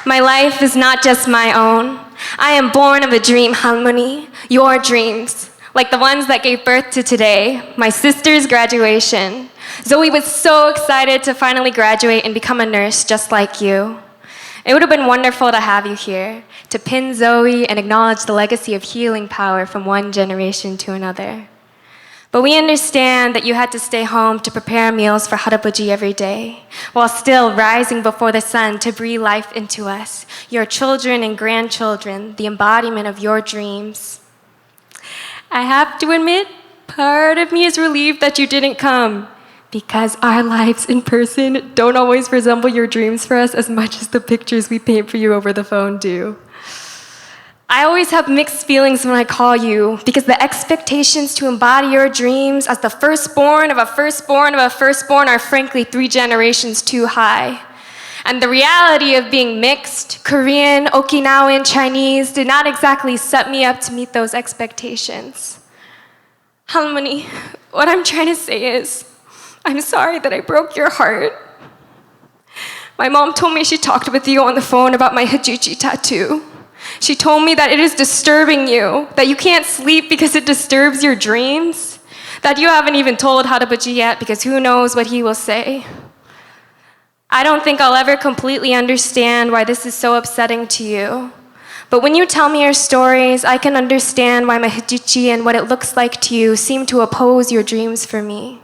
My life is not just my own. I am born of a dream, Halmoni, your dreams, like the ones that gave birth to today, my sister's graduation. Zoe was so excited to finally graduate and become a nurse just like you. It would have been wonderful to have you here, to pin Zoe and acknowledge the legacy of healing power from one generation to another. But we understand that you had to stay home to prepare meals for 할아버지 every day, while still rising before the sun to breathe life into us, your children and grandchildren, the embodiment of your dreams. I have to admit, part of me is relieved that you didn't come, because our lives in person don't always resemble your dreams for us as much as the pictures we paint for you over the phone do. I always have mixed feelings when I call you, because the expectations to embody your dreams as the firstborn of a firstborn of a firstborn are frankly 3 generations too high. And the reality of being mixed, Korean, Okinawan, Chinese, did not exactly set me up to meet those expectations. Halmoni, what I'm trying to say is, I'm sorry that I broke your heart. My mom told me she talked with you on the phone about my head-gigi tattoo. She told me that it is disturbing you, that you can't sleep because it disturbs your dreams, that you haven't even told 할아버지 yet because who knows what he will say. I don't think I'll ever completely understand why this is so upsetting to you. But when you tell me your stories, I can understand why my head-gigi and what it looks like to you seem to oppose your dreams for me.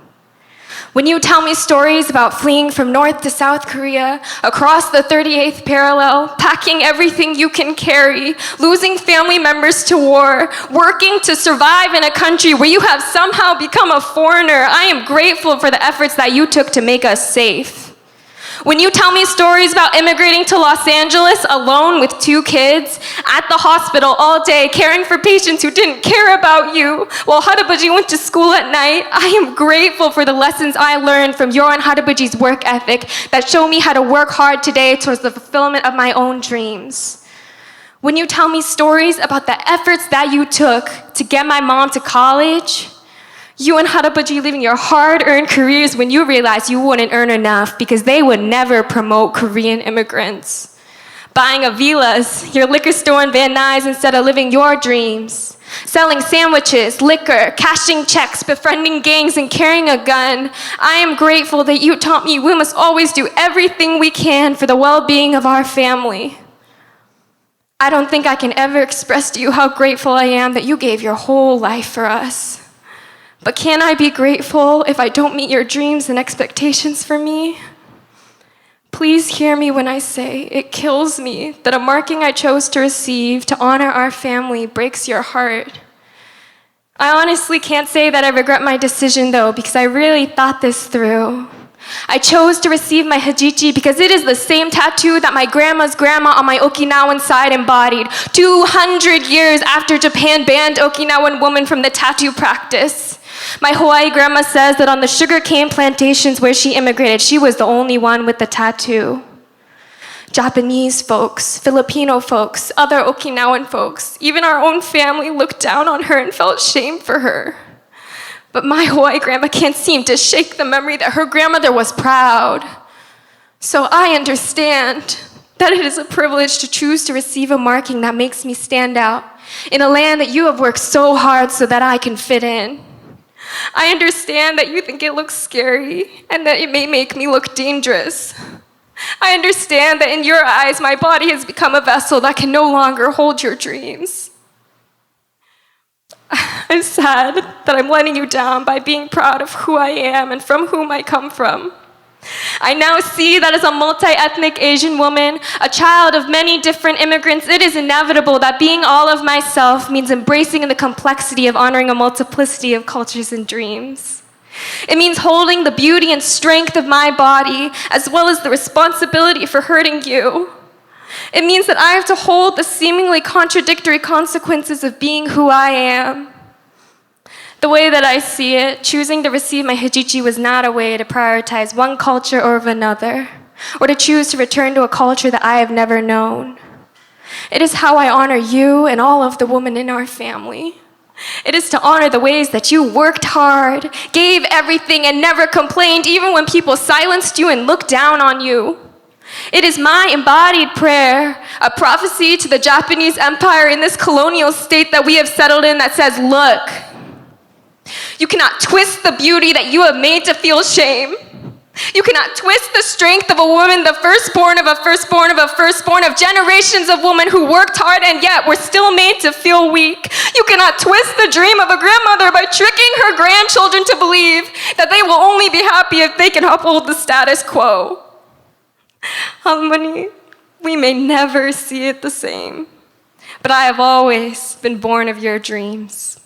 When you tell me stories about fleeing from North to South Korea, across the 38th parallel, packing everything you can carry, losing family members to war, working to survive in a country where you have somehow become a foreigner, I am grateful for the efforts that you took to make us safe. When you tell me stories about immigrating to Los Angeles alone with 2 kids, at the hospital all day, caring for patients who didn't care about you, while 할아버지 went to school at night, I am grateful for the lessons I learned from your and 할아버지's work ethic that show me how to work hard today towards the fulfillment of my own dreams. When you tell me stories about the efforts that you took to get my mom to college, you and 할아버지 leaving your hard-earned careers when you realized you wouldn't earn enough because they would never promote Korean immigrants. Buying a villas, your liquor store in Van Nuys instead of living your dreams. Selling sandwiches, liquor, cashing checks, befriending gangs, and carrying a gun. I am grateful that you taught me we must always do everything we can for the well-being of our family. I don't think I can ever express to you how grateful I am that you gave your whole life for us. But can I be grateful if I don't meet your dreams and expectations for me? Please hear me when I say it kills me that a marking I chose to receive to honor our family breaks your heart. I honestly can't say that I regret my decision though, because I really thought this through. I chose to receive my head-gigi because it is the same tattoo that my grandma's grandma on my Okinawan side embodied 200 years after Japan banned Okinawan women from the tattoo practice. My Hawaii grandma says that on the sugarcane plantations where she immigrated, she was the only one with the tattoo. Japanese folks, Filipino folks, other Okinawan folks, even our own family looked down on her and felt shame for her. But my Hawaii grandma can't seem to shake the memory that her grandmother was proud. So I understand that it is a privilege to choose to receive a marking that makes me stand out in a land that you have worked so hard so that I can fit in. I understand that you think it looks scary and that it may make me look dangerous. I understand that in your eyes, my body has become a vessel that can no longer hold your dreams. I'm sad that I'm letting you down by being proud of who I am and from whom I come from. I now see that as a multi-ethnic Asian woman, a child of many different immigrants, it is inevitable that being all of myself means embracing the complexity of honoring a multiplicity of cultures and dreams. It means holding the beauty and strength of my body, as well as the responsibility for hurting you. It means that I have to hold the seemingly contradictory consequences of being who I am. The way that I see it, choosing to receive my head-gigi was not a way to prioritize one culture over another, or to choose to return to a culture that I have never known. It is how I honor you and all of the women in our family. It is to honor the ways that you worked hard, gave everything, and never complained, even when people silenced you and looked down on you. It is my embodied prayer, a prophecy to the Japanese Empire in this colonial state that we have settled in that says, look, you cannot twist the beauty that you have made to feel shame. You cannot twist the strength of a woman, the firstborn of a firstborn of a firstborn of generations of women who worked hard and yet were still made to feel weak. You cannot twist the dream of a grandmother by tricking her grandchildren to believe that they will only be happy if they can uphold the status quo. Halmoni, we may never see it the same, but I have always been born of your dreams.